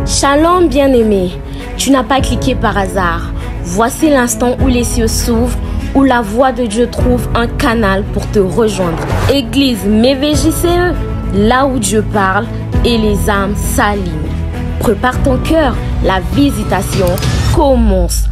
Shalom bien-aimé, tu n'as pas cliqué par hasard. Voici l'instant où les cieux s'ouvrent, où la voix de Dieu trouve un canal pour te rejoindre. Église MVJCE, là où Dieu parle et les âmes s'alignent. Prépare ton cœur, la visitation commence.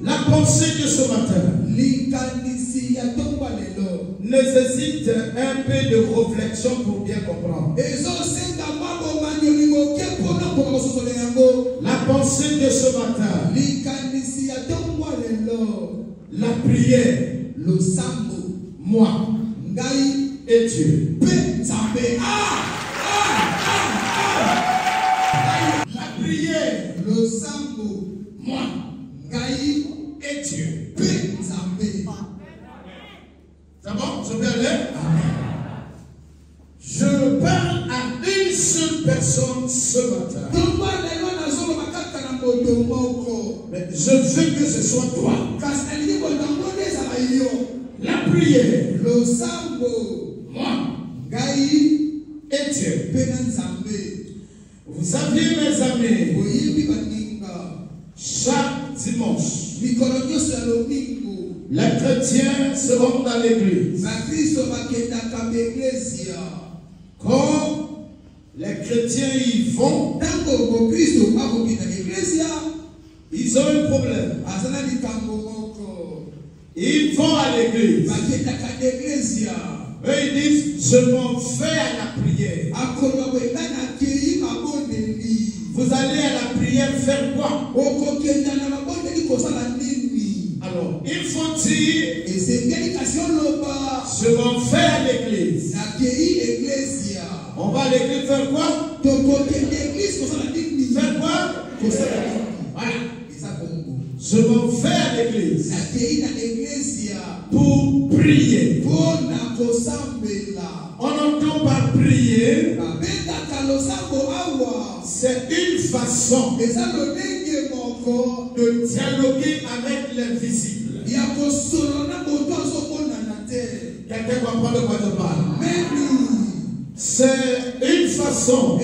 La pensée de ce matin nécessite un peu de réflexion pour bien comprendre. La pensée de ce matin, la prière, moi et Dieu. La prière, moi et Dieu. C'est bon? Je peux aller? Je parle à une seule personne ce matin. Mais je veux que ce soit toi. La prière, moi et Dieu. Vous savez, mes amis, chaque dimanche, les chrétiens seront dans l'église. Quand les chrétiens y vont, ils ont un problème. Ils vont à l'église. Eux, ils disent, je m'en vais à la prière. Vous allez à la prière faire quoi? Alors, il faut dire, je m'en vais à l'église. On va à l'église faire quoi? Faire quoi? Voilà. Je m'en vais à l'église pour prier. On entend par prier, c'est une façon de dialoguer avec l'invisible. Quelqu'un comprend de quoi je parle? C'est une façon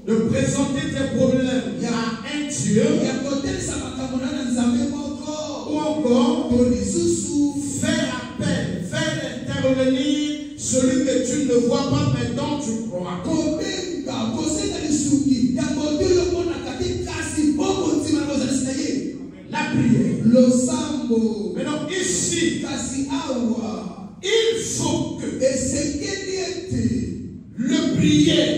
de présenter tes problèmes à un Dieu, ou encore faire appel, faire intervenir celui que tu ne vois pas mais dont tu crois. La prière. Maintenant ici, il faut que le prière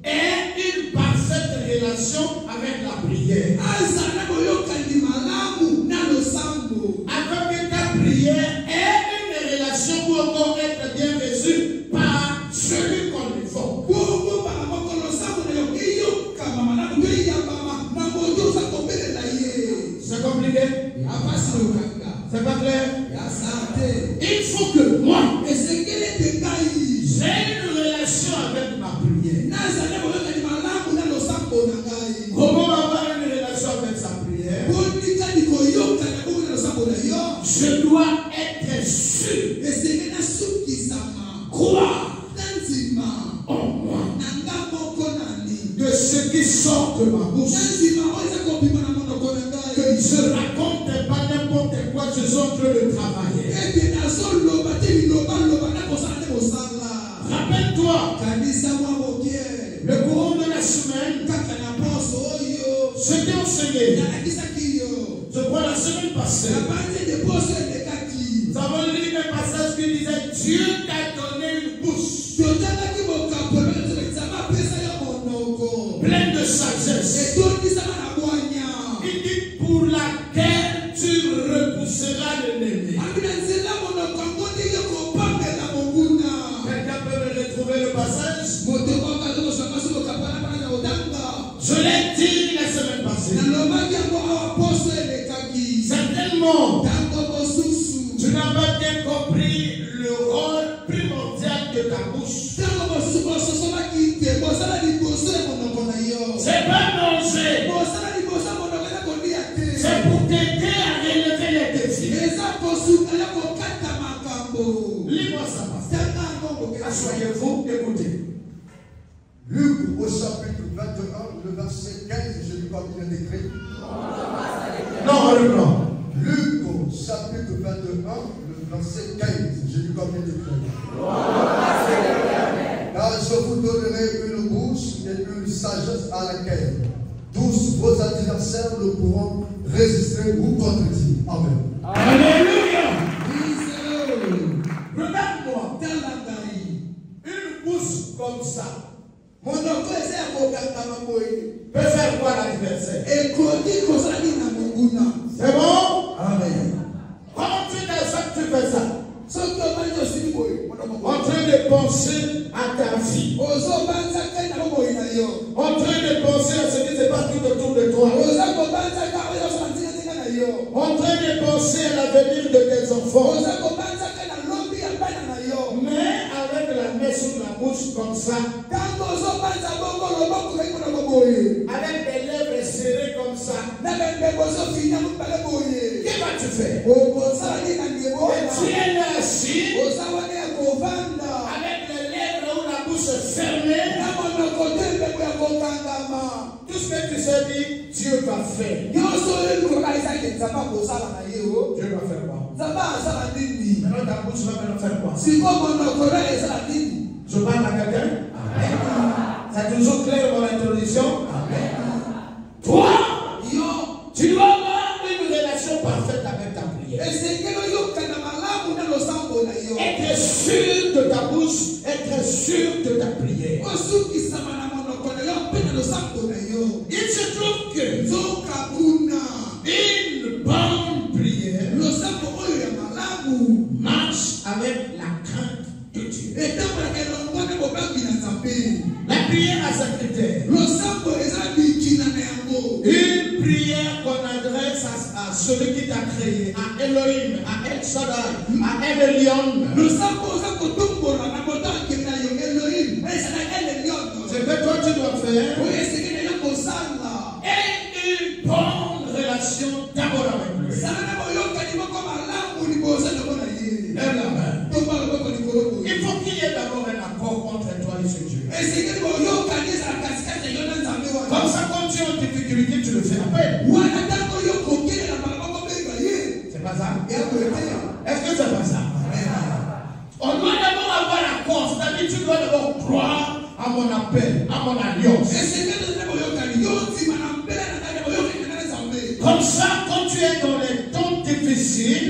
ait une parfaite relation avec la prière. Afin que ta prière ait une relation pour encore être bien reçue par celui qu'on lui faut. C'est compliqué? C'est pas clair? Il faut que moi j'ai une relation avec ma prière. Comment avoir une relation avec sa prière? Je dois être sûr, croire en moi de ce qui sort de ma bouche. Que je raconte pas n'importe quoi, je suis en train de travailler. Rappelle-toi, le courant de la semaine, je t'ai enseigné. Je crois la semaine passée, nous avons lu un passage qui disait Dieu t'a donné une bouche pleine de sagesse. Il dit pour laquelle tu repousseras l'ennemi. Quelqu'un peut me retrouver le passage? Je l'ai dit la semaine passée. C'était moment, tu n'as pas bien compris le rôle primordial de ta bouche. C'est pas manger. C'est pour t'aider à relever les défis. Lis-moi ça. Asseyez-vous, écoutez. Luc au chapitre 21, le verset 15, je lui parle bien écrit. Non, le blanc. Luc au chapitre 21, le verset 15, je lui parle bien écrit. Car je vous donnerai une bouche et une sagesse à laquelle tous vos adversaires ne pourront résister ou contredire. Amen. Alléluia. Regarde-moi. Une bouche comme ça peut faire quoi l'adversaire? C'est bon? Amen. Comment tu fais ça? En train de penser à ta vie. En train de penser à ce qui se passe tout autour de toi. En train de penser à l'avenir de tes enfants. Mais avec la main sur la bouche comme ça. Avec les lèvres serrées comme ça. Qu'est-ce que tu fais? Tu es là assis. Avec les lèvres ou la bouche fermée. Tout ce que tu sais dire, Dieu va faire. Dieu va faire quoi? Maintenant ta bouche va maintenant faire quoi? Je parle à quelqu'un? C'est toujours clair dans l'introduction? Toi, tu dois avoir une relation parfaite avec ta prière. Être sûr de ta bouche, être sûr de ta prière. Il se trouve que une bonne prière marche avec la crainte de Dieu. La prière a sa critère. Une prière qu'on adresse à celui qui t'a créé, à Elohim, à El Shaddai, à El Elyon. Ce que toi tu dois faire est une bonne relation d'abord avec lui. Lève la main. Il faut qu'il y ait d'abord un accord entre toi et ce Dieu. Comme ça, quand tu es en difficulté, tu le fais appel. C'est pas ça? Est-ce que c'est pas ça? On doit d'abord avoir l'accord. C'est-à-dire tu dois d'abord croire à mon appel, à mon alliance. Comme ça, quand tu es dans les temps difficiles,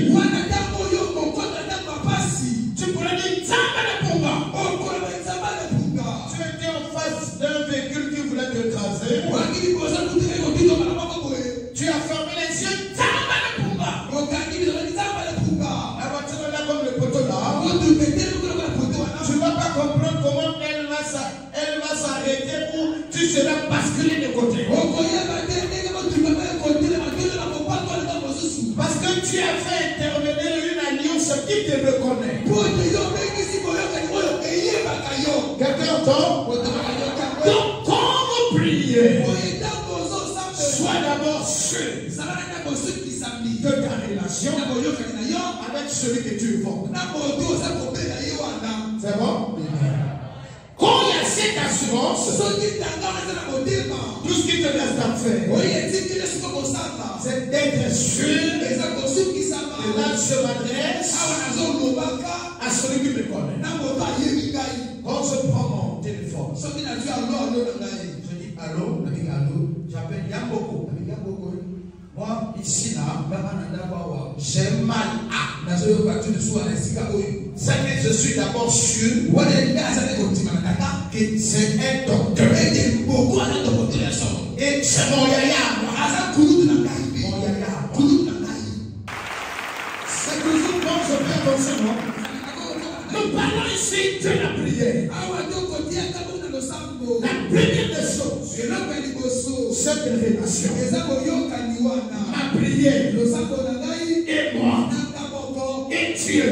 tu pourrais dire tu étais en face d'un véhicule qui voulait t'écraser. Tu as fermé les yeux. La voiture est là comme le poteau là. Tu ne vas pas comprendre comment elle va s'arrêter ou tu seras basculé de côté. Parce que tu as fait intervenir une alliance qui te reconnaît. Quelqu'un entend? Donc, quand vous priez, sois d'abord sûr de ta relation avec celui que tu évoques. C'est bon? Quand il y a cette assurance, tout ce qui te reste à faire, c'est d'être sûr. Et là, je m'adresse à celui qui me connaît. Quand je prends mon téléphone, je dis allô, j'appelle Yamboko. Moi, ici, là, j'ai mal à. C'est que je suis d'abord sûr que c'est un docteur. Et c'est mon yaya. Mon yaya. C'est toujours bon, je vais avancer, non? Nous parlons ici de la prière. La première des choses, cette relation. Ma prière Dieu.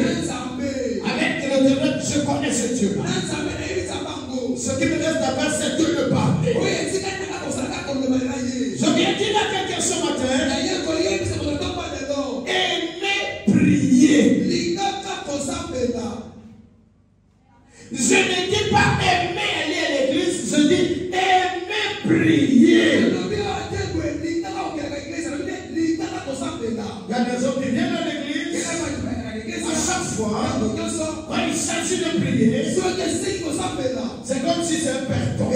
Avec l'Éternel, je connais ce Dieu. Ce qui me reste d'abord, c'est de le parler. Je viens dire à quelqu'un ce matin, aimez prier. Je ne dis pas aimer aller à l'église, je dis aimer prier. Il y a des gens qui viennent à l'église, à chaque fois, quand il s'agit de prier, c'est comme si c'est un perdant.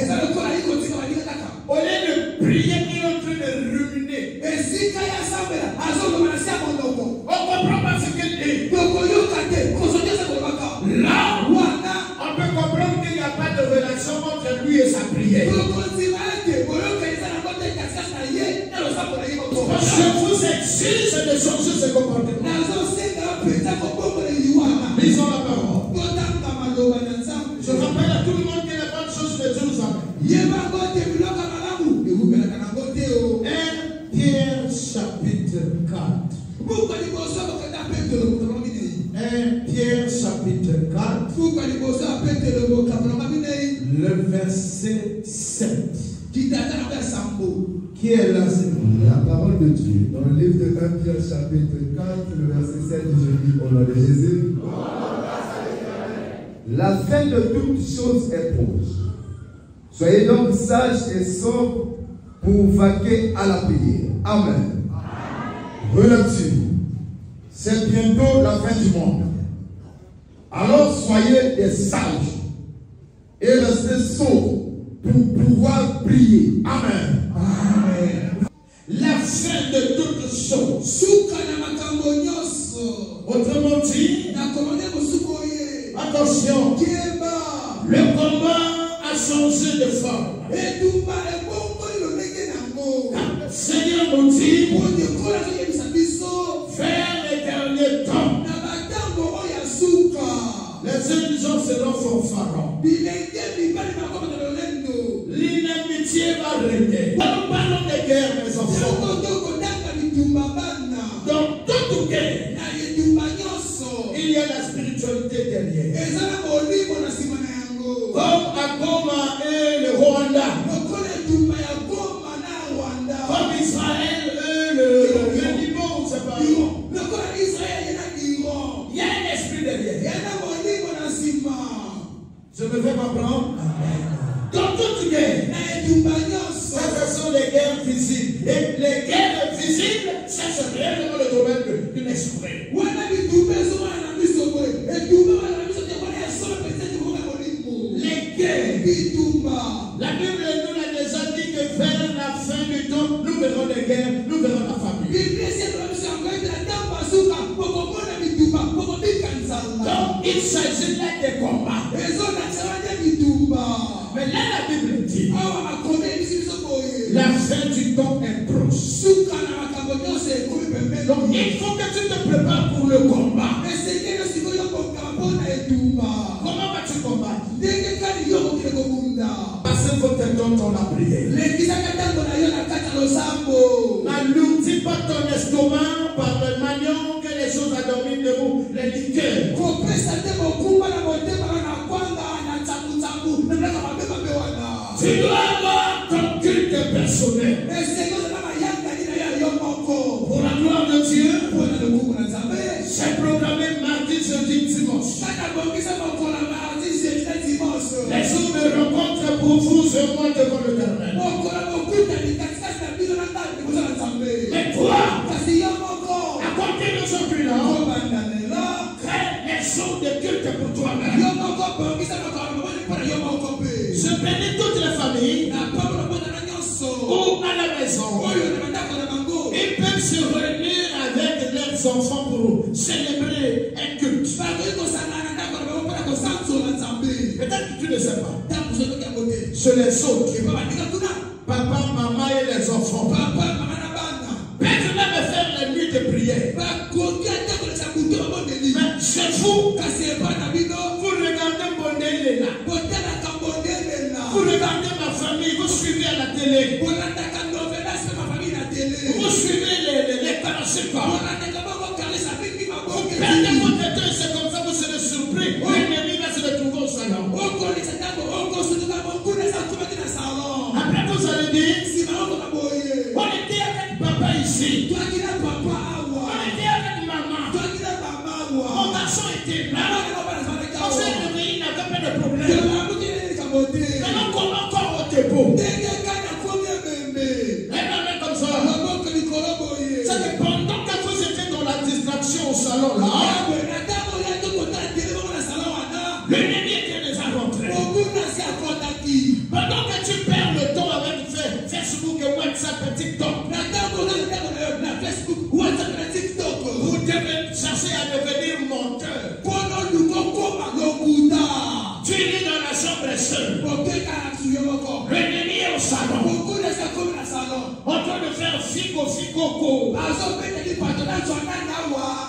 Au lieu de prier, il est en train de ruminer. On comprend pas ce qu'il dit. Là, on peut comprendre qu'il n'y a pas de relation entre lui et sa prière. Je vous exige de changer ce comportement. Lisons la parole. Je rappelle à tout le monde que les bonnes choses de Dieu nous amènent. 1 Pierre chapitre 4. 1 Pierre chapitre 4. Le verset 7. Qui est là? La parole de Dieu. Dans le livre de 1 Pierre chapitre 4, le verset 7, je lis au nom de Jésus. La fin de toutes choses est proche. Soyez donc sages et sobres pour vaquer à la prière. Amen. Relecture. C'est bientôt la fin du monde. Alors soyez des sages et restez sobres pour pouvoir prier. Amen. Amen. La fin de toutes choses. Autrement dit, attention, le combat a changé de forme. Seigneur nous dit, vers les derniers temps, les indigents seront fanfarons. L'inamitié va régner. Nous parlons de guerre, mes enfants. Dans toute guerre, il y a la spiritualité derrière. Comme à Goma et le Rwanda. Comme Israël et le Liban, c'est pas. Il y a un esprit derrière. Je me fais comprendre. Dans toute guerre, ça ce sont les guerres visibles. Et les guerres visibles, ça c'est réellement le domaine du l'esprit. Les guerres. La Bible nous a déjà dit que vers la fin du temps, nous verrons les guerres, nous verrons la famille. Donc il s'agit là des combats. Mais là la Bible dit, la fin du temps est proche. Donc il faut que tu te prépares pour le combat. Comment vas-tu combattre? Passez votre temps dans la prière. N'alourdis pas ton estomac par le manion que les choses adorment de vous, les liqueurs. Tu dois avoir ton culte personnel. Pour la gloire de Dieu, c'est programmé mardi, jeudi, dimanche. Les jours de rencontre pour vous et moi devant l'Éternel. Mais toi, à compter d'aujourd'hui là, crée les jours de culte pour toi-même. Je bénis toutes les familles ou à la maison. Ils peuvent se réunir avec leurs enfants pour célébrer un culte. Peut-être que tu ne sais pas. Je les autres, papa, maman et les enfants, peuvent même faire la nuit de prière. Mais chez vous, vous regardez mon nez, il est là. Vous regardez ma famille, vous suivez à la télé. Vous suivez les parachutes. Vous perdez votre temps. chercher à devenir monteur. Tu vis dans la chambre seule. L'ennemi est au salon. En train de faire fico.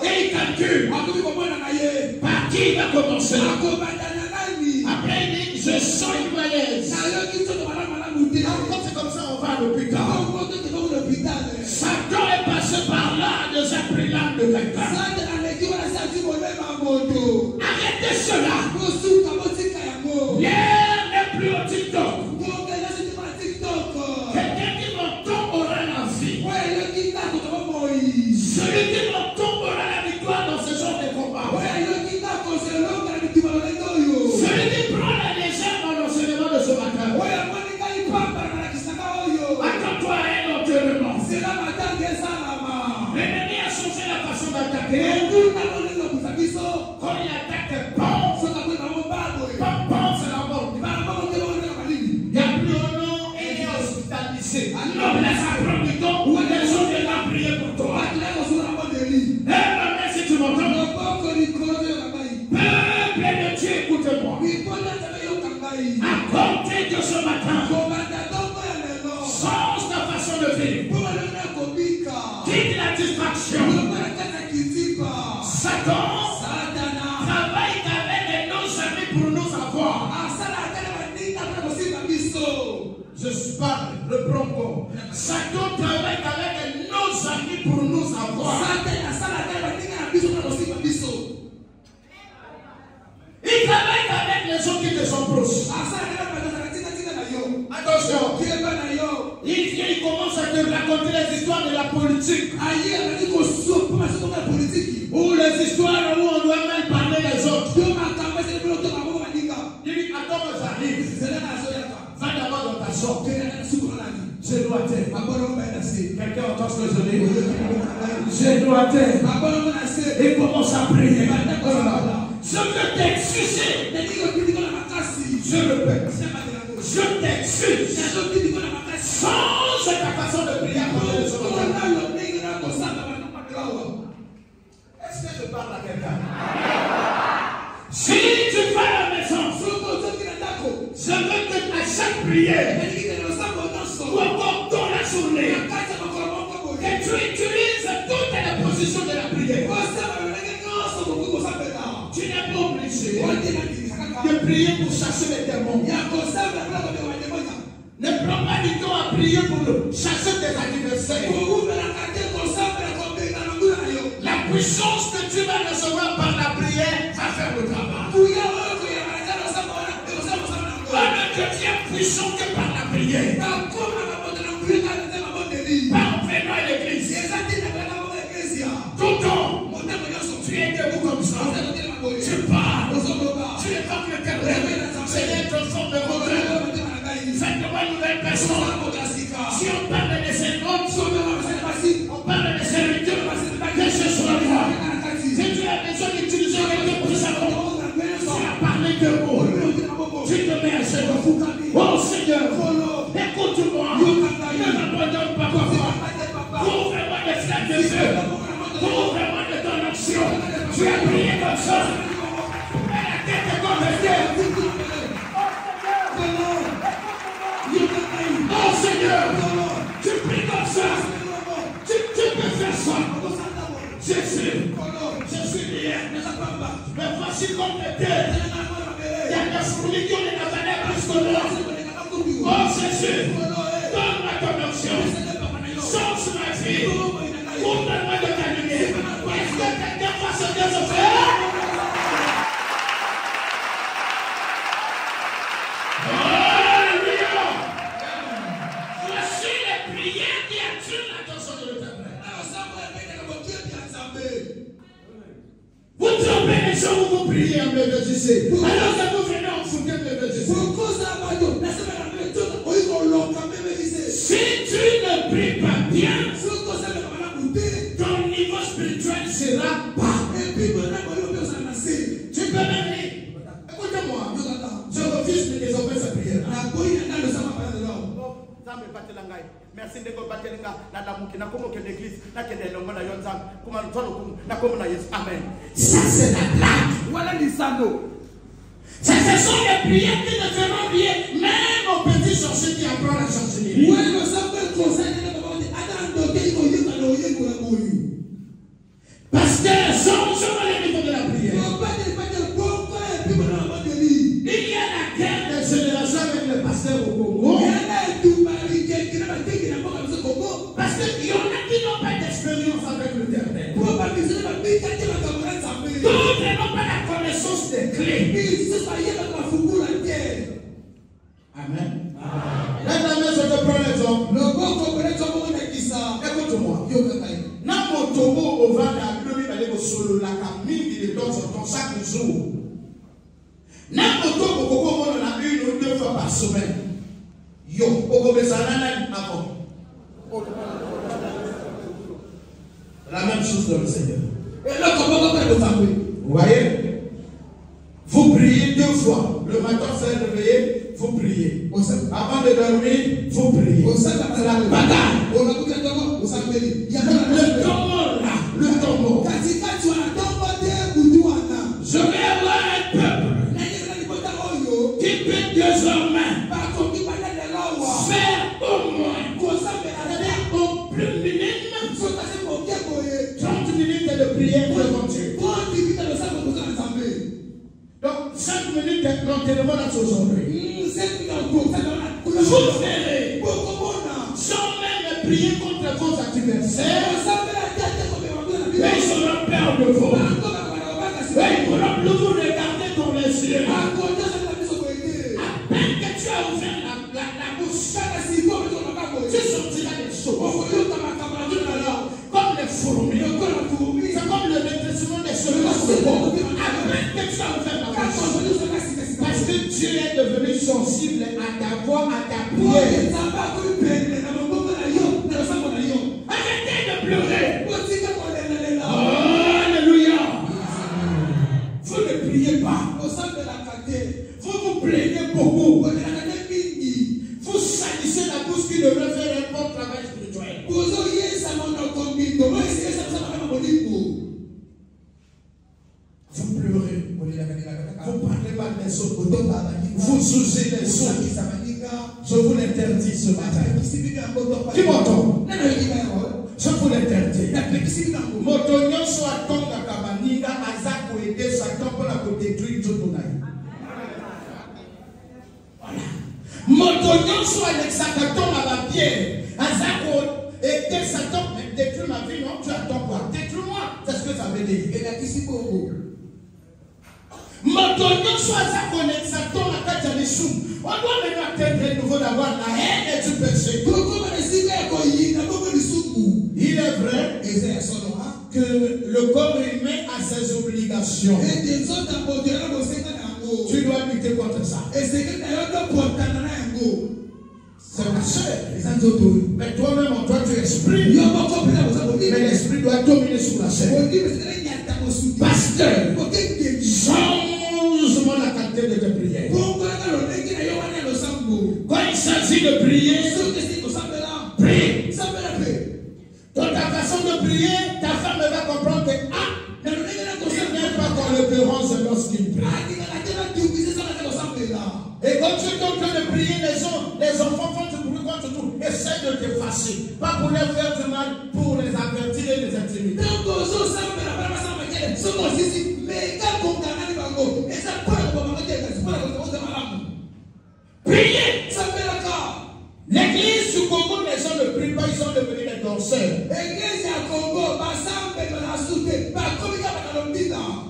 Et il calcule. Par qui il va commencer? Après il dit, je sens une malaise. Quand c'est comme ça, on va à l'hôpital. Satan est passé par là, déjà pris l'âme de quelqu'un. Arrêtez cela. L'ère n'est plus au TikTok. Quelqu'un qui m'entend aura la vie. Celui qui m'entend aura la victoire dans ce genre de combat. Celui qui prend la légère dans l'enseignement de ce matin. Attends-toi à un enterrement. L'ennemi a changé la façon d'attaquer. Quand il attaque, bon, c'est la mort. Il n'y a plus un nom et il est hospitalisé. L'homme laisse apprendre du temps où les gens viennent prier pour toi. Eh maman, si tu m'entends, peuple de Dieu, écoute-moi. À compter de ce matin, change ta façon de vivre. Quitte la distraction. Satan travaille avec nos amis pour nous avoir. Je suis pas le bronco. Satan travaille avec nos amis pour nous avoir. Il travaille avec les gens qui te sont proches. Attention. Il commence à te raconter les histoires de la politique. Ou les histoires où on doit même parler des autres. Il dit, attends, j'arrive. Va d'abord dans ta chambre. Je dois t'aider. Quelqu'un entend ce que je dis? Je dois t'aider. Et commence à prier. Je veux t'excuser. Je répète. Je t'excuse. Change ta façon de prier à côté de ce moment. Est-ce que je parle à quelqu'un? Si tu vas à la maison, je veux que à chaque prière, ou encore dans la journée, que tu utilises toutes les positions de la prière. Tu n'es pas obligé de prier pour chasser les démons. Ne prends pas du temps à prier pour chasser tes adversaires. La puissance que tu vas recevoir par la prière va faire le travail. Un Dieu puissant que par la prière. Par venant à l'église. Tout le temps, tu es debout comme ça. Tu parles. Tu évoques le terrain. Seigneur, transforme le monde. Faites-moi une nouvelle personne. Si on parle de ses notes, on parle de serviteurs, que ce soit moi. Si tu as besoin d'utiliser quelqu'un pour ça, tu as parlé de mots. Tu te mets à genoux. Oh Seigneur, écoute-moi. Ne m'abandonne pas, papa. Ouvre-moi des flaques de feu. Ouvre-moi de ton action. Tu as prié comme ça. Et la tête est convertie. Oh Seigneur, tu pries comme ça. Tu peux faire ça. Jésus hier. Mais voici comme était. Il y a des fournitures de la planète plus que moi. Oh Jésus, donne-moi ton action. Change ma vie. Ouvre-moi de ta lumière. Est-ce que quelqu'un va se désoffer? Vous trompez les gens où vous priez en médecine. Alors que vous venez en foutre de médecine. Si tu ne pries pas bien, ton niveau spirituel sera bas. Tu peux même lire. Écoutez-moi, je refuse de désobéir sa prière. Merci de vous battre na damuki na komo que l'église na que des longs na yonzang kuma ntolo na komo na Yesu. Amen. Ça c'est la blague. Voilà les anneaux. Ce sont les prières qui ne feront rien, même aux petits sorciers qui apprennent la sorcellerie. Oui, le savoir conseil de la parole parce que sont les méthodes de la prière. Il y a la guerre des générations avec le pasteur au Congo. Parce qu'il y en a qui n'ont pas d'expérience avec le Éternel. D'autres n'ont pas la connaissance des clés. Amen. La main, je te prends l'exemple. Écoute-moi. Dans mon togo au vent de la pluie, il va aller solo la camille de temps en temps chaque jour. Dans mon togo, on a une ou deux fois par semaine. Yo, on avant. La même chose dans le Seigneur. Et là, comment on va le faire? Vous voyez? Vous priez 2 fois. Le matin, c'est réveillé, vous priez. Avant de dormir, vous priez. La bagarre. Le tombeau là. Le tombeau. Je vais avoir un peuple qui peut désormais faire au moins au plus minimum 30 minutes de prière devant Dieu. Donc 5 minutes d'enterrement là aujourd'hui. Vous verrez, sans même prier contre vos adversaires, ils seront peur de vous. Ils pourront vous regarder dans les yeux. À peine que tu as ouvert la bouche, tu sentiras des choses. Comme les fourmis. C'est comme le rétrécissement des cheveux. À peine que tu as ouvert la bouche. Parce que Dieu est devenu sensible à ta voix, à ta prière. Arrêtez de pleurer. Alléluia. Vous ne priez pas. Vous vous plaignez beaucoup. Vous salissez la bouche qui devrait faire un bon travail spirituel. Vous pleurez. Vous parlez mal des autres. Vous jugez les autres. Je vous l'interdis ce matin. Qui m'entend? Je vous l'interdis. Motonyo soit tonga kabaniga azako ede Satan pour la détruire tout ton aïe. Voilà. Motonyo soit l'exacaton à la pierre. Azako ede Satan détruire ma vie. Non, tu attends quoi? Détruis-moi. C'est ce que ça veut dire. Et la ici pour vous. Motonyo soit Azako l'exaton à Kajanisou. On doit maintenant atteindre de nouveau d'avoir la haine et du péché. Il est vrai que le corps humain a ses obligations. Tu dois lutter contre ça. C'est ma soeur. Mais toi-même en toi tu es esprit. Mais l'esprit doit dominer sur la chair. Pasteur, change la qualité de tes prières. Quand il s'agit de prier, prie. Dans ta façon de prier, ta femme va comprendre que il n'est pas dans l'occurrence lorsqu'il prie. Et quand tu es en train de prier, les enfants font du bruit contre tout. Essaie de t'effacer. Pas pour leur faire du mal, pour les avertir et les intimider. Priez. L'église du Congo, les gens ne prient pas, ils sont devenus des danseurs.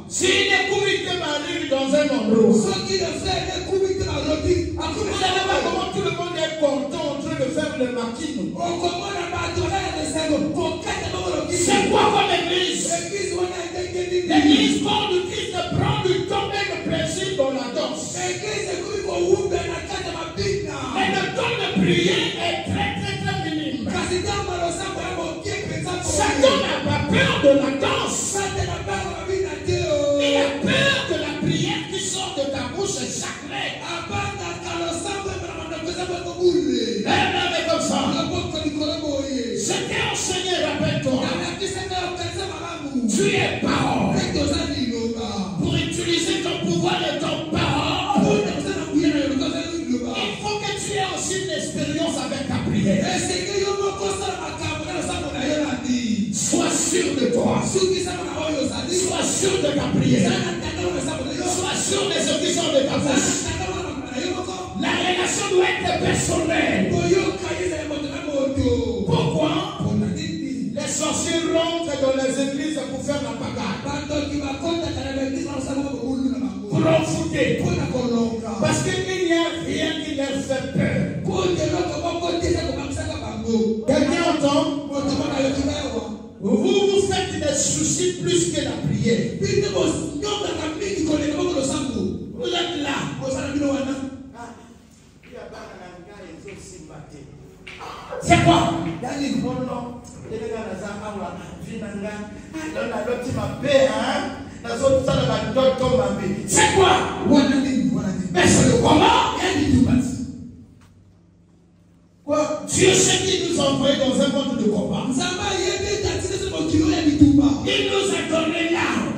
Si les comités m'arrivent dans un endroit, vous savez pas comment tout le monde est content en train de faire le maquino. C'est quoi votre église? L'église corps du Christ prend du temps et le plaisir dans la danse. Mais le temps de prier est très minime. Satan n'a pas peur de la danse. Il a peur que la prière qui sort de ta bouche est sacrée. Elle est comme ça. tu es parole. Pour utiliser ton pouvoir et ton parole, il faut que tu aies aussi une expérience avec ta prière. Sois sûr de toi. Sois sûr de ta prière. Sois sûr des effusions de ta bouche. La relation doit être personnelle. Pourquoi? Les sorciers rentrent dans les églises pour faire la bagarre. Pour l'enfouter. Parce qu'il n'y a rien qui leur fait peur. Quelqu'un entend? Vous vous faites des soucis plus que la prière. Vous êtes là. C'est quoi? C'est quoi? Mais c'est le combat. Quoi? Dieu sait qu'il nous a envoyés dans un monde de combat. Il nous a donné l'arme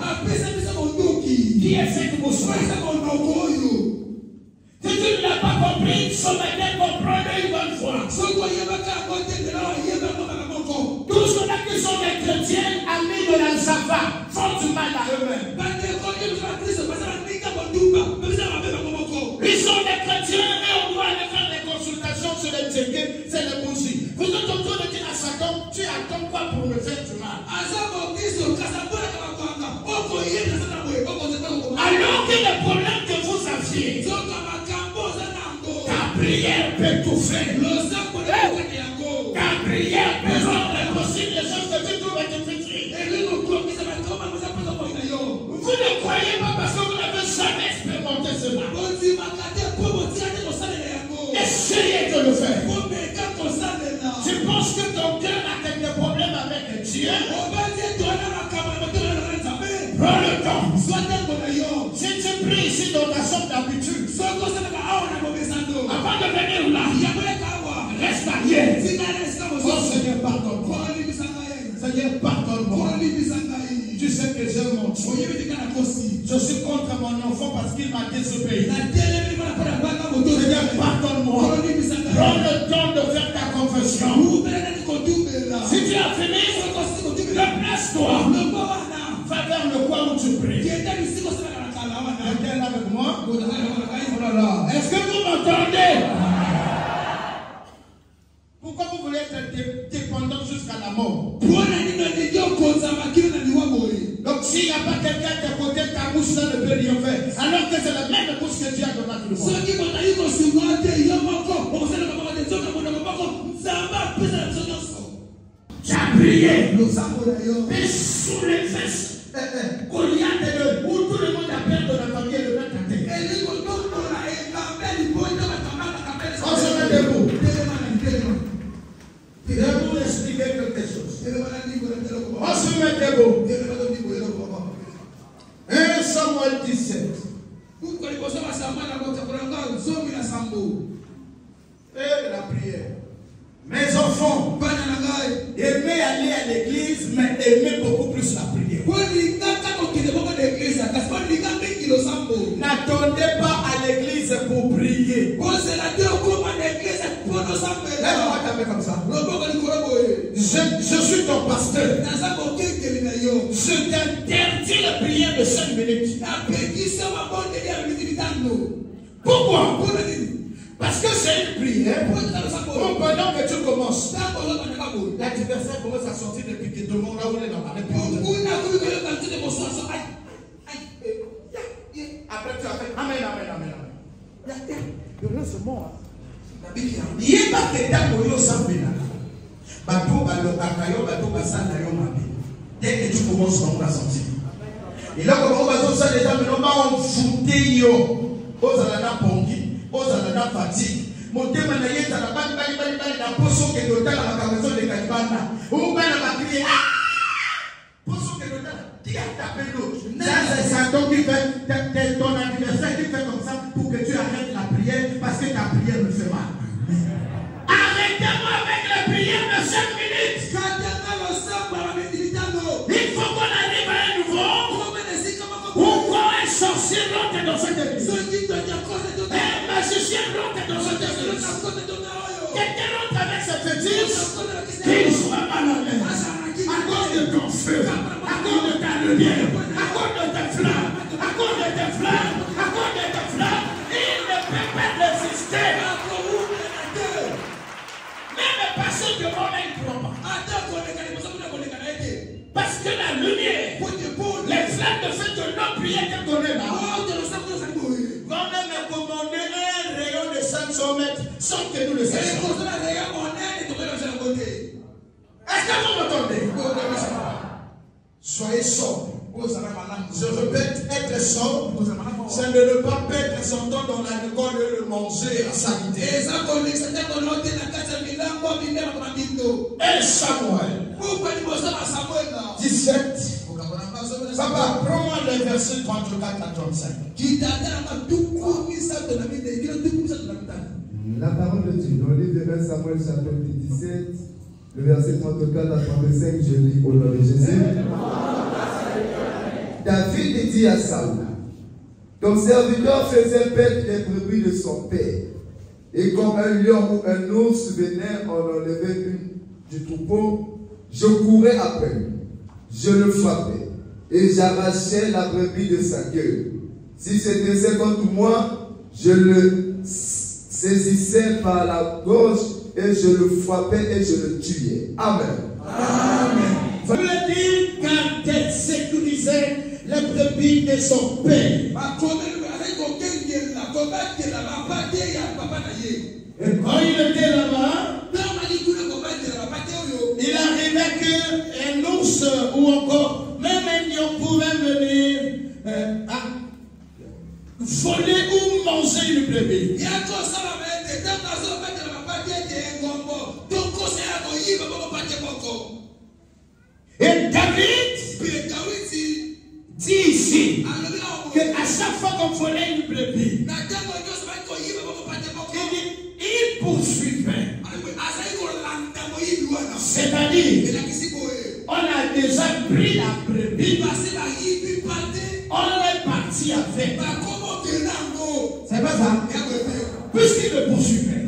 qui est faite pour soi. Si tu ne l'as pas compris, ce matin, comprends-le une bonne fois. Tous ceux-là qui sont des chrétiens, amis de la Java, font du mal à eux-mêmes. Ils sont des chrétiens et on doit aller faire des consultations sur les tchéqués, c'est les bougies. Vous êtes en train de dire à Satan, tu attends quoi pour me faire du mal? Alors que le problème que vous aviez, ta prière peut tout faire. Ta prière peut rendre possible les choses que tu trouves à te faire. Vous ne croyez pas parce que vous n'avez jamais expérimenté cela. Essayez de le faire. Tu penses que ton cœur a quelques problèmes avec Dieu? Prends le temps. Si tu pries ici dans ta chambre d'habitude, avant de venir là, reste arrière. Oh Seigneur, pardonne-moi. Seigneur, pardonne-moi. Tu sais que j'aime mon Dieu. Je suis contre mon enfant parce qu'il m'a désobéi. Seigneur, pardonne-moi. Prends le temps de faire ta confession. Si tu as fini, déplace-toi. Va vers le coin où tu pries. Quelqu'un avec moi? Oh là là. Est-ce que vous m'entendez? Pourquoi vous voulez être dépendant jusqu'à la mort? Donc s'il n'y a pas quelqu'un qui a côté ta bouche, ça ne peut rien faire. Alors que c'est la même bouche que Dieu a donnée à tout le monde. Tu as prié. Et sous les fesses. Goliath où tout le monde appelle de la famille le mettre à terre. On se met debout. Je vais vous expliquer quelque chose. On se met debout. 1 Samuel 17. Et la prière. Mes enfants, aimez aller à l'église, mais aimez beaucoup plus la prière. N'attendez pas à l'église pour prier. Comme ça. Je suis ton pasteur. Je t'interdis la prière de 5 minutes. Pourquoi? Parce que c'est une prière. Pendant que tu commences, l'adversaire commence à sortir depuis que tout le monde a roulé dans la réponse. Après tu as fait Amen, Amen, Amen, Amen. C'est bon. Il n'y a pas que tu dès que tu commences à sortir. Et là, comme on va dire ça, les gens ne vont pas envoûter. Aux alana pongi, aux alana fatigue. Mon thème na yeta na bali na poso que l'hôtel à la maison de Kalibana. Ou bien la crier poso que l'hôtel qui a tapé l'eau. C'est ça donc qui fait ton anniversaire qui fait comme ça pour que tu arrêtes la prière parce que ta prière me fait mal. Arrêtez-moi avec la prière de 5 minutes. Il faut qu'on arrive à sorcier rentre dans cette église. Un magicien rentre dans cette église. Quelqu'un rentre avec ses fétiches, qu'il soit mal à l'aise. À cause de ton feu, à cause de ta lumière, à cause de tes flammes, à cause de tes flammes, à cause de tes flammes, il ne peut pas résister. Même les personnes de mon âme ne croient pas. Parce que la lumière, les flammes de feu de notre prière qu'elle connaît là, vont même commander un rayon de 500 mètres sans que nous le sachions. Est-ce que vous m'entendez? Soyez sobre. Je répète, être sobre, c'est de ne pas perdre son temps dans l'alcool et le manger en sanité. Et Samuel 17. Papa, prends-moi les versets 34 à 35. La parole de Dieu, dans le livre de 1 Samuel chapitre 17, le verset 34 à 35, je lis au nom de Jésus. David dit à Saül, ton serviteur faisait paître les brebis de son père, et comme un lion ou un ours venait en enlever une du troupeau, je courais après lui, je le frappais, et j'arrachais la brebis de sa queue. Si c'était contre moi, je le saisissais par la gorge, et je le frappais et je le tuais. Amen. Amen. Vous voulez dire quand elle sécurisait les brebis de son père. Et quand il était là-bas, il arrivait qu'un ours ou encore même un lion pouvait venir voler ou manger une brebis. Et David dit ici qu'à chaque fois qu'on volait une brebis, il poursuivait. C'est-à-dire, on a déjà pris la brebis, on est parti avec. C'est pas ça? Puisqu'il le poursuivait.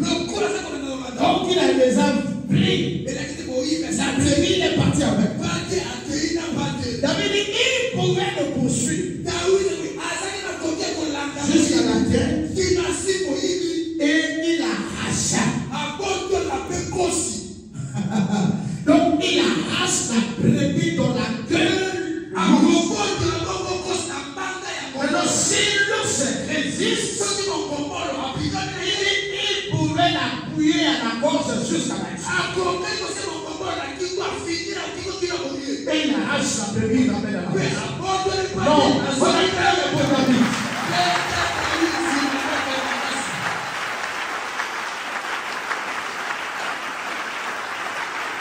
Donc il a déjà pris la brebis, il est parti avec. David dit, il pouvait le poursuivre jusqu'à la terre et il arracha. Donc il arrache la brebis dans la gueule. Maintenant si l'ours résiste, il pouvait l'appuyer à la gorge jusqu'à la terre. Et il arrache la brebis dans la terre. Non, voilà le bon David.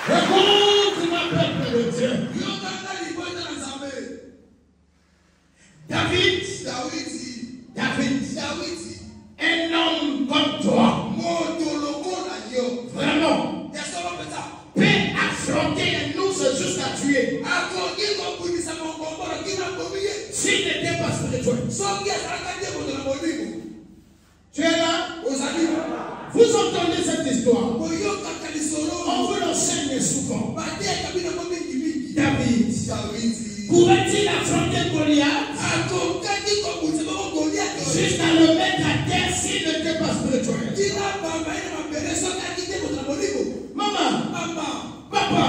Écoute ma peuple de Dieu. David, un homme comme toi, vraiment, peut affronter un ours jusqu'à tuer. S'il n'était pas spirituel. Tu es là? Vous entendez cette histoire? On vous l'enseigne souvent. David, pouvait-il affronter Goliath jusqu'à le mettre à terre s'il n'était pas spirituel? Maman, papa,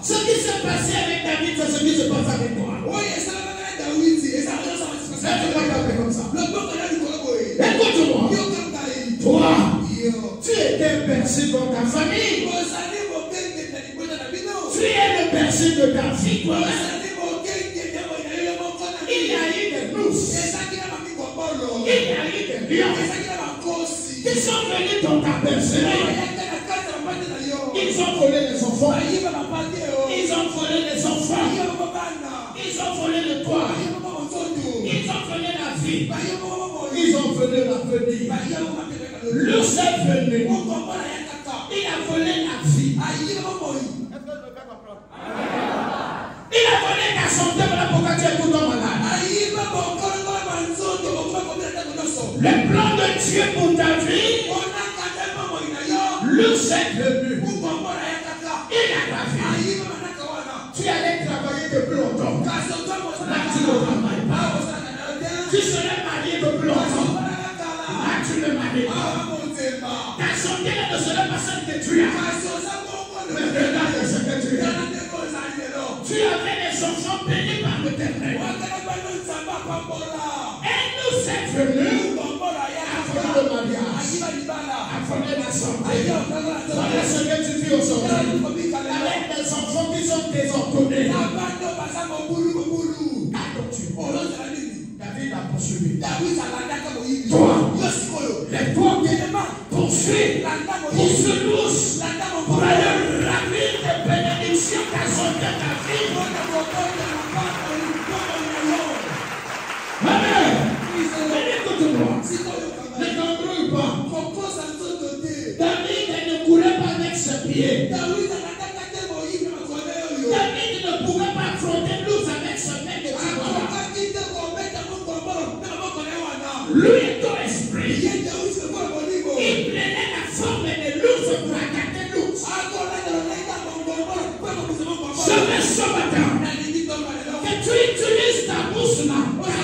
ce qui s'est passé avec David, c'est ce qui se passe avec toi. Comme ça. Écoute-moi. Toi, tu étais percé dans ta famille. Tu es le berger de ta vie. Il y a eu des nousses. Il y a eu des lions qui sont venus dans ta bergerie. Ils ont volé les enfants. Ils ont volé les enfants. Ils ont volé le toit. Ils ont volé la vie. Ils ont volé l'avenir. L'ours est venu. Il a volé la vie. Il a volé ta santé. Voilà pourquoi tu es tout le temps malade. Le plan de Dieu pour ta vie, l'ours est venu. Il a pas vu. Tu allais travailler depuis longtemps. Là, tu ne travailles pas. Tu serais marié depuis longtemps. Là, tu ne maries pas. Ta santé ne serait pas celle que tu as. Mais regarde ce que tu as. Tu avais les enfants bénis par l'Éternel. Et nous sommes venus afin le mariage, afin la santé. Voilà ce que tu dis aujourd'hui. Avec des enfants qui sont désordonnés. David a poursuivi. Toi, les toi poursuis pour ce louche, pour aller ravir les bénédictions qu'a sont de ta vie. Amen. Écoute-moi. Ne t'embrouille pas. David ne courait pas avec ses pieds. David ne pouvait pas affronter l'ours avec ses mains de tiroir. Lui est ton esprit. Il prenait la forme de l'ours pour attaquer l'ours. Je vais ce matin que tu utilises ta bouche là, ta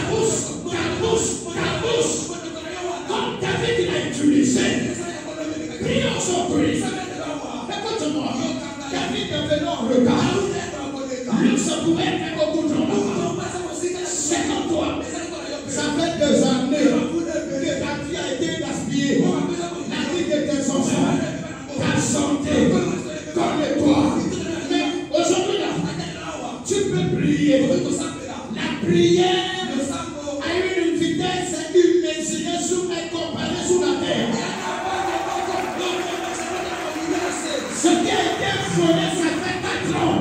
bouche, comme David l'a utilisé. Prie aujourd'hui. Écoute-moi, David est venu en regard. L'ours pouvait faire beaucoup de temps. C'est comme toi. Ça fait des années que ta vie a été gaspillée. La vie de tes enfants, ta santé, comme toi. Mais aujourd'hui, tu peux prier. La prière a une vitesse immesurée comparée sur la terre. Ce qui a été volé, ça fait 4 ans.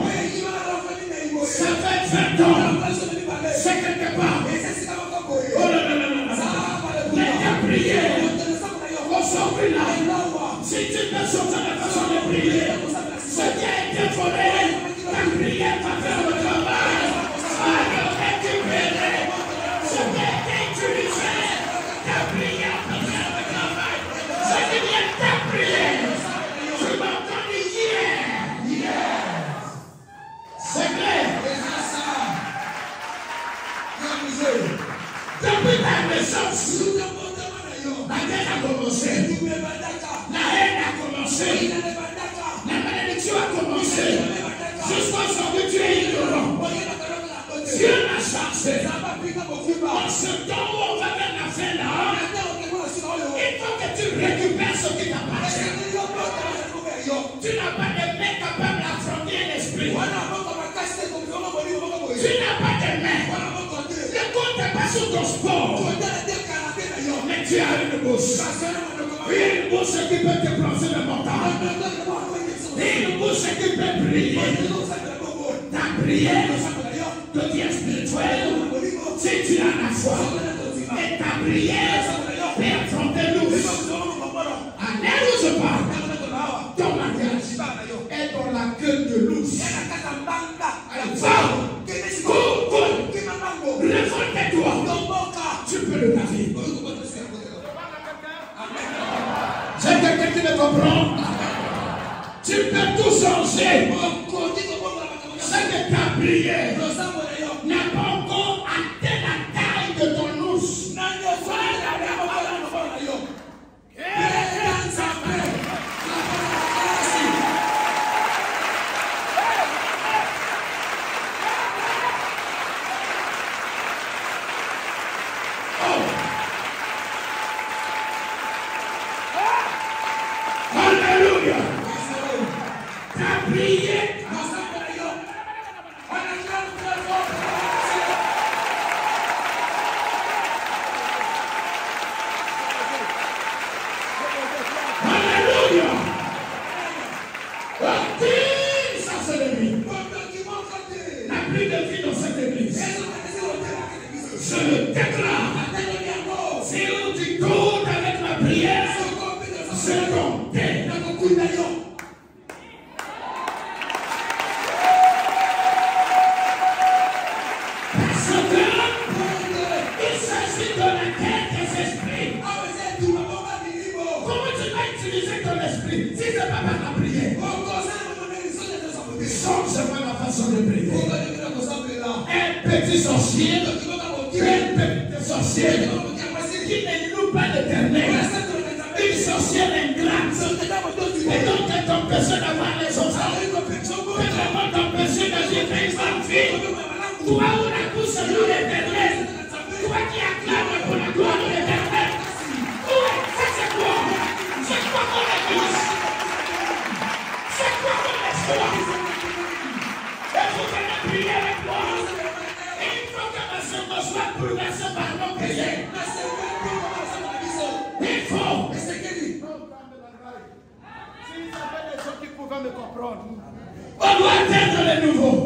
Ça fait 20 ans. C'est quelque part. Oh là là là là. Mais ta prière, aujourd'hui là, si tu peux sortir la façon de prier, ce qui a été volé, ta prière va faire le travail. Va le récupérer. Ce qui a été utilisé, ta prière va faire le travail. Ce qui vient de ta prière, tu m'entends hier. C'est clair. Depuis ta naissance, la guerre a commencé. La haine a commencé. La malédiction a commencé. Jusqu'à aujourd'hui, tu es ignorant. Dieu l'a chancé. En ce temps où on va vers la fin là, il faut que tu récupères ce qui t'appartient. Tu n'as pas de main capable d'affronter l'esprit. Tu n'as pas de main. Ne compte pas sur ton sport. Mais tu as une bouche. Une bouche qui peut te plancer le mental. Une bouche qui peut prier. Ta prière devient spirituelle si tu as la foi. Et ta prière peut affronter l'ours. Allez où je parle. Ton mariage est dans la queue de l'ours. Va. Révolte-toi. Tu peux le laver. C'est quelqu'un qui me comprend. Tu peux tout changer. C'est que ta prière n'a pas encore atteint la taille de ton ours. Alléluia. Ta prière. Je le déclare. Si on dit compte avec la prière, c'est compté. Parce que il s'agit de la tête des esprits. Si ce n'est pas par la prière, change-moi la façon de prier. Un petit sorcier, une petite sorcière qui ne loue pas l'éternel, une sorcière ingrate, et donc t'empêche d'avoir les enfants, vraiment t'empêche d'agir une femme fille. Toi où la bouche de l'éternel, toi qui acclames pour la gloire de l'éternel, où est c'est quoi? C'est quoi ton église? C'est quoi ton espoir? Et vous venez prier avec moi. Et il faut que ma soeur soit bouleversée par nos prières. Il faut. Si vous avez des gens qui pouvaient me comprendre. On doit atteindre les nouveaux.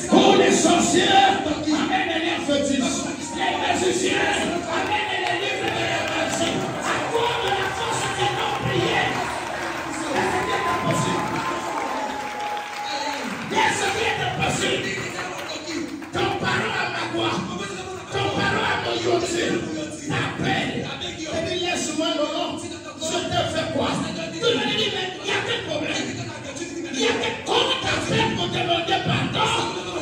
Pour les sorcières, amène les fétiches. Les magiciens, amène les livres de la magie. À cause de la force de nos prières. Qu'est-ce qui est impossible? Ton parent à ma voix, ton parent à mon yoti, t'appelle. Et dit laisse-moi Laurent, je te fais quoi? Tu me dis, mais il y a quel problème? Il y a quel compte à faire pour demander pardon?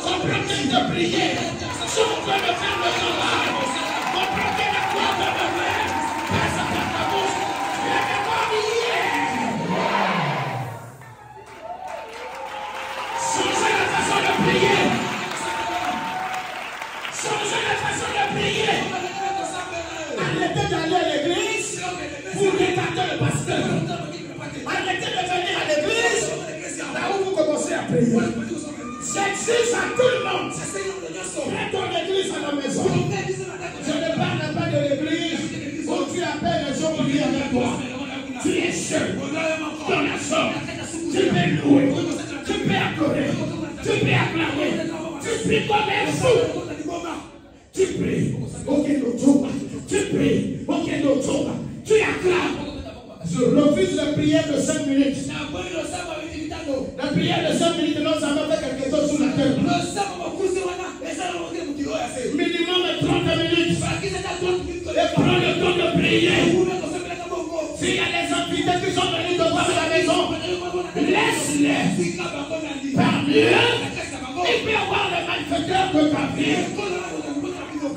Comprends que de prier, si on peut me faire le travail, comprends que la foi de me faire, passe par ta bouche, viens me m'habiller. Changez la façon de prier. Changez la façon de prier. Arrêtez d'aller à l'église pour retarder le pasteur. Arrêtez de venir à l'église là où vous commencez à prier. J'exige à tout le monde. Prends ton église à la maison. Je ne parle pas de l'église où tu appelles les gens prier avec toi. Tu es seul dans la chambre. Tu peux louer. Tu peux adorer. Tu peux acclamer. Tu pries comme un fou. Tu pries. Ok, tu pries. Ok, tu acclames. Je refuse la prière de 5 minutes. La prière de 5 minutes, non, ça va faire quelque chose sur la terre. Minimum 30 minutes. Et prends le temps de prier. S'il y a des invités qui sont venus te voir à la maison, laisse-les. Parmi eux, il peut y avoir les malfaiteurs de ta vie.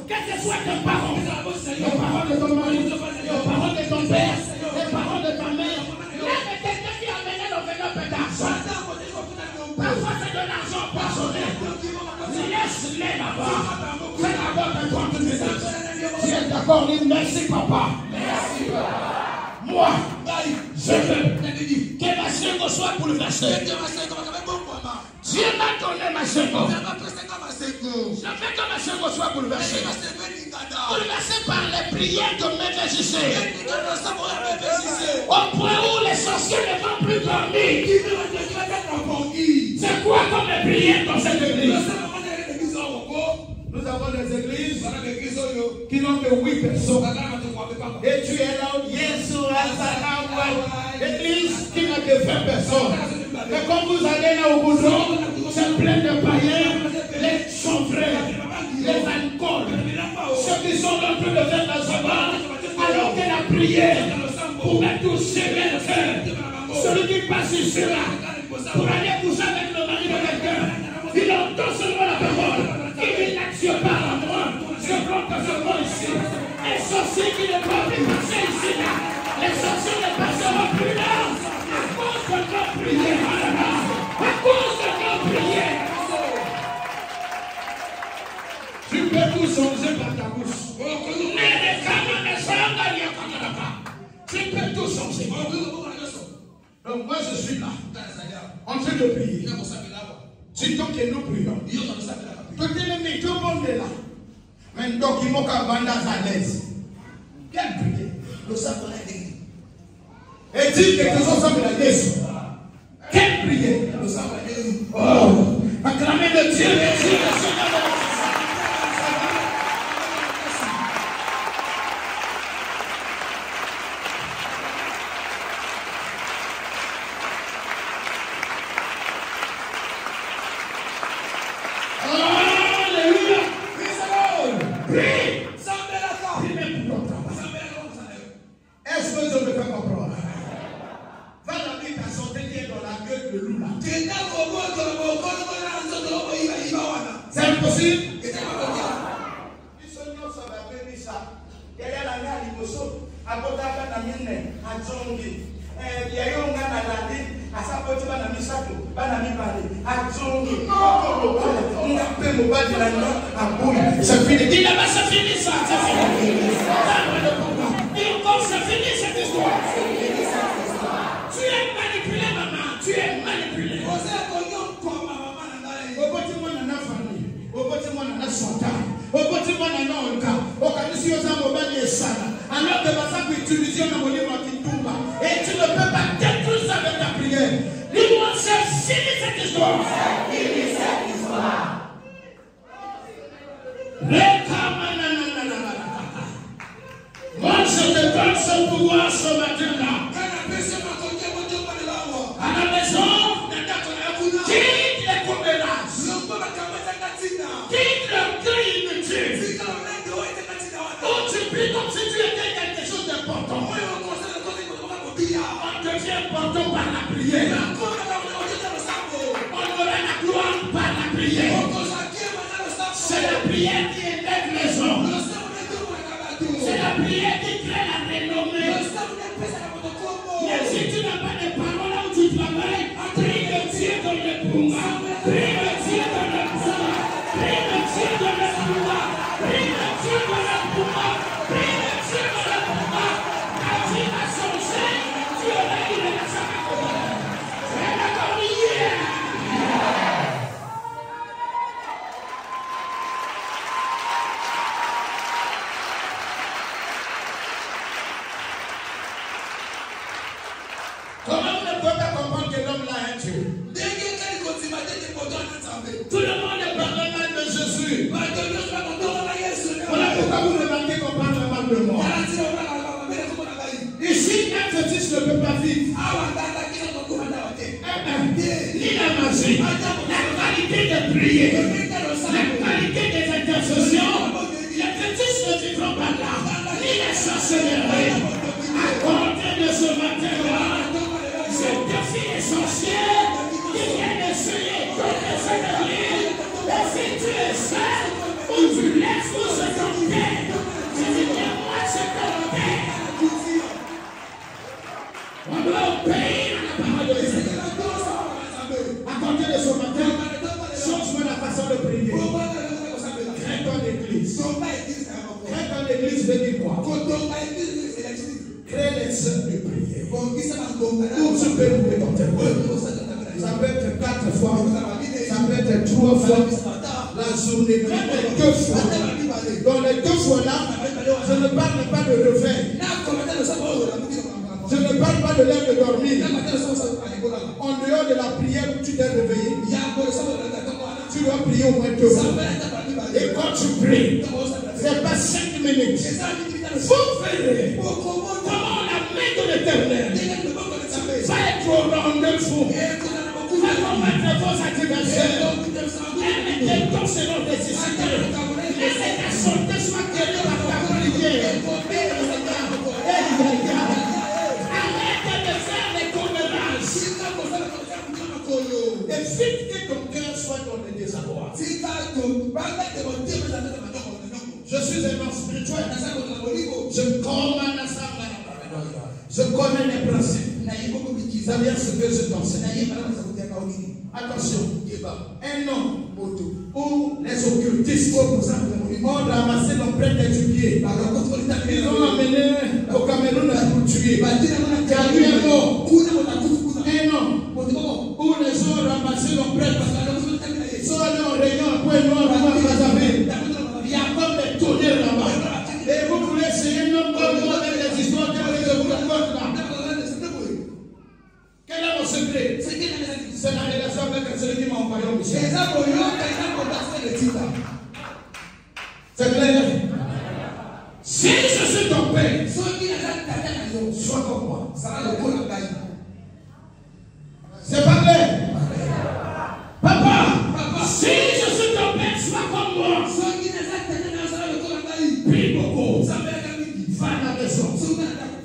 Quels que soient tes parents, les parents de ton mari, les parents de ton père, les parents de ta mère, même quelqu'un qui a amené l'enveloppe d'argent. Parfois c'est de l'argent personnel. Laisse-les là-bas. Fais d'abord tes comptes ménages. Tu es d'accord, dis merci papa. Merci papa. Moi, je veux que ma chérie soit bouleversée. Dieu m'a donné ma chérie. Je veux que ma chérie soit bouleversée. Bouleversée par les prières de mes végécés. Au point où les sorciers ne vont plus dormir. C'est quoi comme les prières dans cette église? Nous avons des églises qui n'ont que 8 personnes. Et tu es là, église qui n'a que 20 personnes. Et quand vous allez là au boudron, c'est plein de païens, les chanvrés, les alcools, ceux qui sont en train de faire la sabbat, alors que la prière pourrait toucher le cœur. Celui qui passe ici là, pour aller coucher avec le mari de quelqu'un, il entend seulement la parole. Il dit l'action par à moi, je bloque seulement ici. Les sorciers qui ne peuvent plus passer ici là, les sorciers ne passeront plus là. À cause de nos prières, à cause de nos prières. Tu peux tout changer par ta bouche. Tu peux tout changer. Donc moi je suis là, en train de prier. C'est tant que nous prions. Tout le monde est là. Mais donc il faut qu'un bandage à l'aise. Quelle prière? Le sabre est dit. Et dit quelque chose à l'aise. Quelle prière? Le sabre est dit. Oh, acclamez le Dieu, le Seigneur. Est-ce que je me fais comprendre? Va la vie ta liboso akotaka na mine azongi yayo nga na landi asapoti bana misato bana mibale azongi nga pe mobali na nga abuli ça finit dis là-bas ça finit ça finit dis encore ça finit cette histoire tu es manipulé maman tu es manipulé oboti mwana na famille oboti mwana na sonta oboti mwana na onka okanisi yoza mobali esala alors que ça peut utiliser dans mon livre qui tombe et tu ne peux pas détruire ça avec ta prière. Dis-moi, c'est fini cette histoire. C'est fini cette histoire. Moi, je te donne ce pouvoir ce matin-là. À la maison, quitte les compétences. Quitte le cri inutile. Oh, tu pries comme si tu étais quelque chose d'important. On devient important par la prière. On aura la gloire par la prière. C'est la prière qui élève les hommes. C'est la prière qui crée la renommée. Mais si tu n'as pas de paroles là où tu travailles, prie le Dieu dans le pouvoir. Prie le Dieu dans le pouvoir. Prie le Dieu dans le pouvoir. Prie le Dieu dans le pouvoir. Prie le Dieu dans le pouvoir. Quand tu vas changer, tu auras eu la salle. C'est la corrière. Comment vous ne pouvez pas comprendre que l'homme là est Dieu? Tout le monde est parlé mal de Jésus. Voilà pourquoi vous remarquez qu'on parle mal de moi. Ici, un fétiche ne peut pas vivre. Ni la magie, la qualité de prier, la qualité des intercessions, les fétiches ne vivront pas là. Ni les sorcelleries. À compter de ce matin-là, je défie les sorciers qui viennent essayer de te. Et si tu es seul, ou tu laisses tout se tomber, tu dis que moi je t'obéis. On doit obéir à la parole de Dieu. À compter de ce matin, change-moi la façon de prier. Crée ton église. Crée ton église veut dire quoi? Crée les seuls de prière. Où tu peux louer ton témoin. Ça peut être 4 fois, ça peut être 3 fois la journée, même 2 fois. Dans les 2 fois-là, je ne parle pas de refaire. Je ne parle pas de l'air de dormir. En dehors de la prière où tu t'es réveillé, tu dois prier au moins 2 fois. Et quand tu pries, ce n'est pas 5 minutes. Vous verrez comment la main de l'Éternel va être au rendez-vous. Va combattre vos adversaires. Et les temps seront décisifs. Laissez ta santé soit guérie par ta prière. Arrête de faire les conneries. Évite que ton cœur soit dans le désarroi. Je suis un homme spirituel. Je connais les principes. Ça vient ce que je t'enseigne. Attention, un homme où les occultistes ont ramassé l'empreinte du pied. Ils l'ont amené au Cameroun pour tuer. Il y a eu un mort. Un homme où les gens ont ramassé l'empreinte. Ils sont allés en réunion à Point Noir, à Brazzaville. Il y a comme des tonnerres là-bas. Et vous voulez essayer un homme comme moi avec les histoires de vous là. Quel est mon secret? C'est la relation avec celui qui m'a envoyé au Michel. C'est clair? Si je suis ton père, sois comme moi. C'est pas clair? Papa, si je suis ton père, sois comme moi. Prie beaucoup. Va à la maison.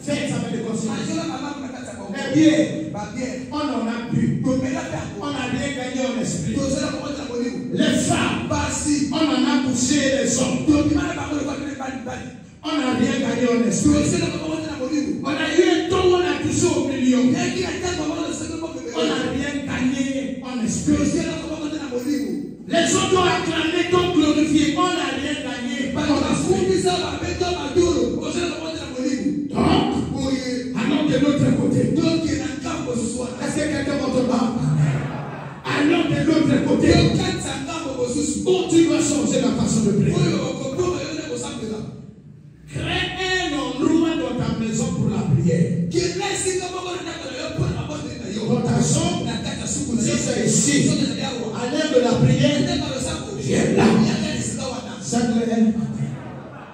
Fais examen de conscience. Eh bien, on en a bu. On n'a rien gagné en esprit. Les femmes, on en a poussé les hommes. On n'a rien gagné en esprit. On a eu un temps où on a touché au million. On n'a rien gagné en esprit. Les autres ont acclamé, ont glorifié. On n'a rien gagné. Donc, allons de l'autre côté. Est-ce que quelqu'un m'entend? Allons de l'autre côté. Où tu dois changer la façon de prier. Crée un endroit dans ta maison pour la prière. Dans ta chambre, si c'est ici, à l'heure de la prière, viens là.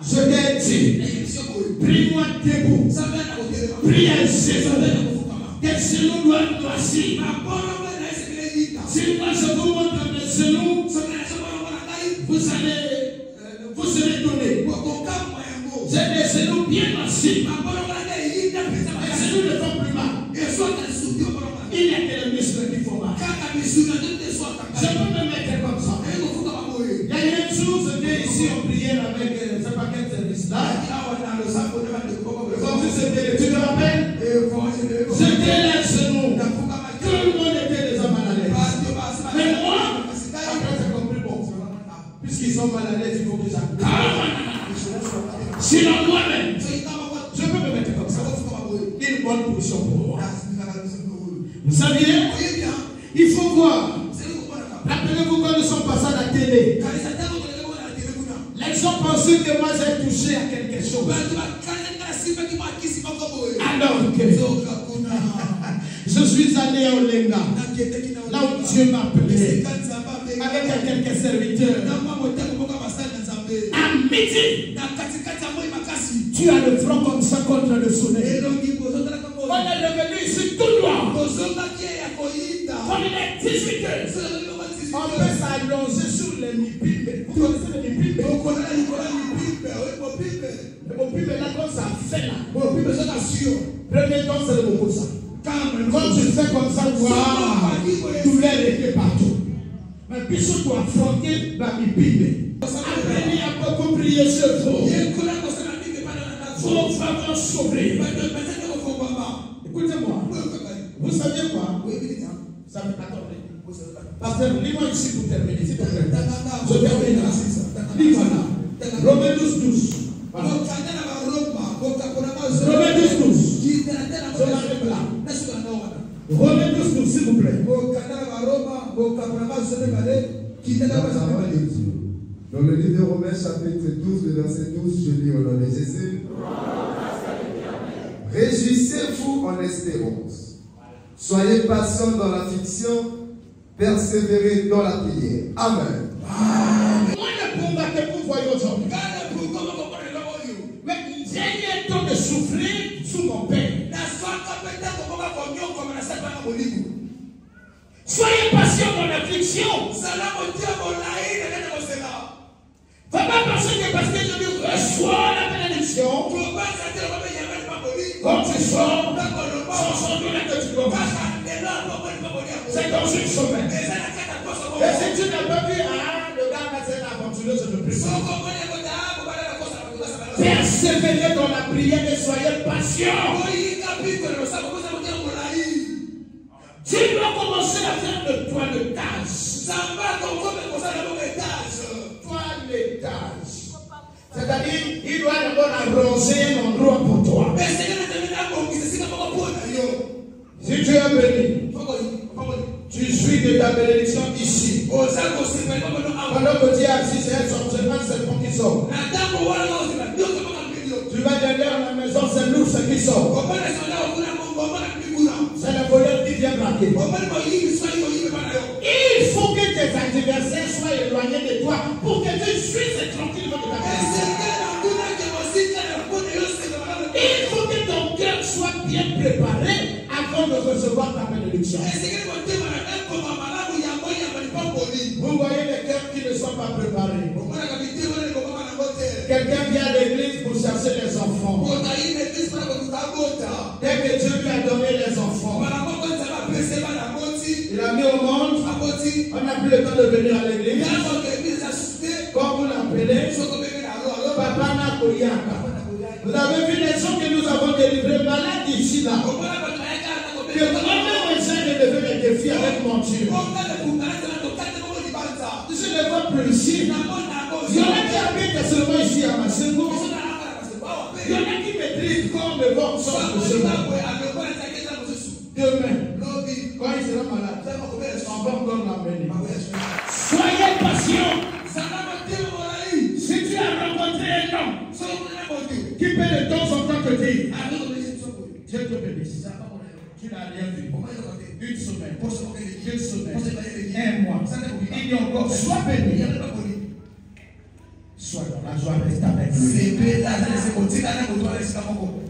Je t'ai dit, prie-moi debout. Prie un saison. Tes genoux doivent noircir. Si moi je vous montre mes genoux, vous serez donné. J'ai des genoux bien noircis. Mes genoux ne font plus mal. Il n'y a que les muscles qui font mal. Je peux me mettre comme ça. Il y a un jour, j'étais ici en prière avec je ne sais pas quel service là. Tu te rappelles? J'étais les genoux. Tout le monde était déjà mal à l'aise. Mais moi, après j'ai compris, bon, puisqu'ils sont mal à l'aise, il faut que j'accorde. Sinon moi-même, je peux me mettre comme ça. Une bonne position pour moi. Vous saviez? Il faut voir. Rappelez-vous quand nous sommes passés à la télé. Les gens pensaient que moi j'ai touché à quelque chose. Alors que je suis allé à Olenga, là où Dieu m'a appelé, avec quelques serviteurs. À midi, tu as le front comme ça contre le soleil. On est revenu ici tout droit. Comme il est 18 heures, on peut s'allonger sur les mipipes. Vous connaissez les mipipes? Le mopipes là, comme ça fait là. Premier temps, c'est le mokosa. Quand tu fais comme ça, waouh, douleur était partout. Mais puis tu dois affronter la mipipes. Après, il y a beaucoup prié ce jour. Faut vraiment s'ouvrir. Écoutez-moi. Vous savez quoi? Ça me attendez. Pasteur, lis-moi ici pour terminer. S'il te plaît. Je termine là. Lis-moi là. Romains 12. Voilà. Romains 12. Je m'arrête là. Romains 12, s'il vous plaît. Dans le livre de Romains, chapitre 12, le verset 12, je lis au nom de Jésus. Réjouissez-vous en espérance. Soyez patients dans l'affliction, persévérez dans la prière. Amen. Moi, ne peux pas que vous voyez aujourd'hui. Mais j'ai eu un temps de souffrir sous mon père. Soyez patients dans l'affliction. Ne va pas penser que parce que je lui reçois la bénédiction, quand tu sors, sans son doute que tu dois c'est dans une semaine. Et si tu n'as pas vu, le gars va être aventureux, je ne prie pas. Persévérez dans la prière et soyez patients. Tu dois commencer à faire de toi le tâche. C'est-à-dire, il doit d'abord arroser un endroit pour toi. Si tu es béni, tu jouis de ta bénédiction ici. Pendant que tu es assis, c'est un serpent qui sort. Tu vas derrière la maison, c'est l'ours qui sort. C'est le voleur qui vient braquer. Il faut que tes adversaires soient éloignés de toi pour que tu puisses être tranquille de ta vie. Il faut que ton cœur soit bien préparé avant de recevoir ta bénédiction. Vous voyez les cœurs qui ne sont pas préparés. Quelqu'un vient à l'église pour chercher les enfants. Dès que Dieu lui a donné les enfants, il a mis au monde, on n'a plus le temps de venir à l'église. Comme vous l'appelez, Papa n'a Vous avez vu les gens que nous avons délivrés malades ici, là. Que moi-même, j'essaie de lever les défis avec mon Dieu. Je ne vois plus ici. Il y en a qui habitent seulement ici à Massengo. Il y en a qui maîtrisent comme le vent sort de ce monde. Demain, quand il sera malade, on va encore l'amener. Soyez patient. Si tu as rencontré un homme qui peut de temps en temps te dire Dieu te bénisse, tu n'as rien vu. Une semaine, 2 semaines, 1 mois, il y a encore, sois béni. Sois dans la joie, reste avec lui.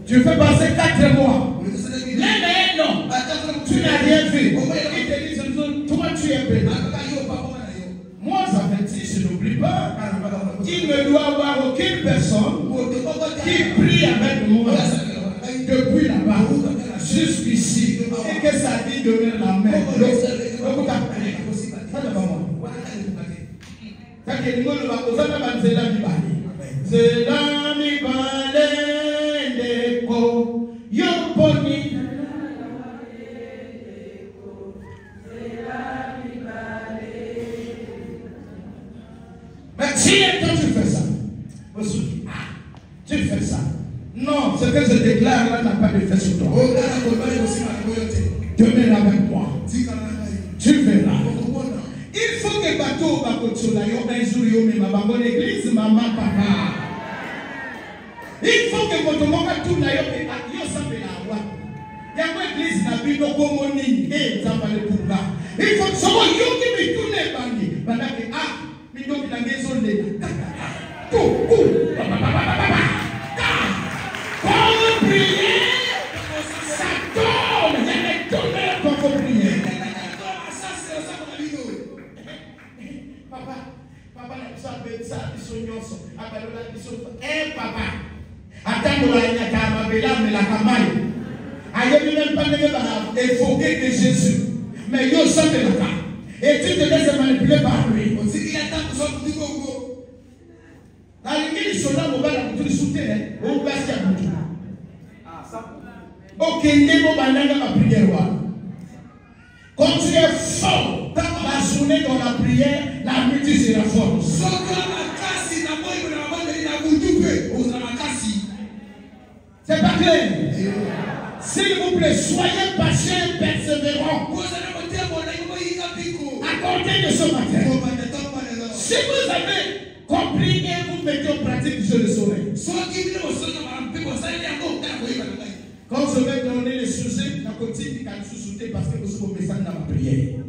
Tu fais passer 4 mois. L'un non, tu n'as rien vu. Il te dit, toi tu es béni. Moi, ça fait 10, je n'oublie pas. Il ne doit avoir aucune personne qui prie avec moi depuis là-bas jusqu'ici et que ça dit de mettre la main. Mais si toi tu fais ça, tu fais ça. Non, ce que je déclare là n'a pas d'effet sur toi. Demeure avec moi. Tu verras. Il faut que bateau un jour l'église maman papa. Il faut que votre monde tout là yo semble la roi. Il y a une église na bino komoni et ça va le pouvoir. Il faut que ça yo qui me tourne bangi. Bana que bino qui na maison de ça tombe, il y a des tonnerres quand faut prier. Papa, ça fait ça, papa. Attends, la campagne. Aïe, même pas évoquer que Jésus. Mais yo sort de la carte. Et tu te laisses manipuler par lui. Il attend que ça vous dise la limite, ils sont là, on va la couture souterrain. On va se faire. Ok, n'est pas ma prière. Quand tu es fort dans la journée dans la prière, la nuit tu seras fort. C'est pas clair? S'il vous plaît, soyez patients et persévérants. À compter de ce matin. Si vous avez compris et vous mettez en pratique, je le saurai. Quand je vais donner les sujets, la continue quand je soutiens parce que vous êtes au message dans ma prière.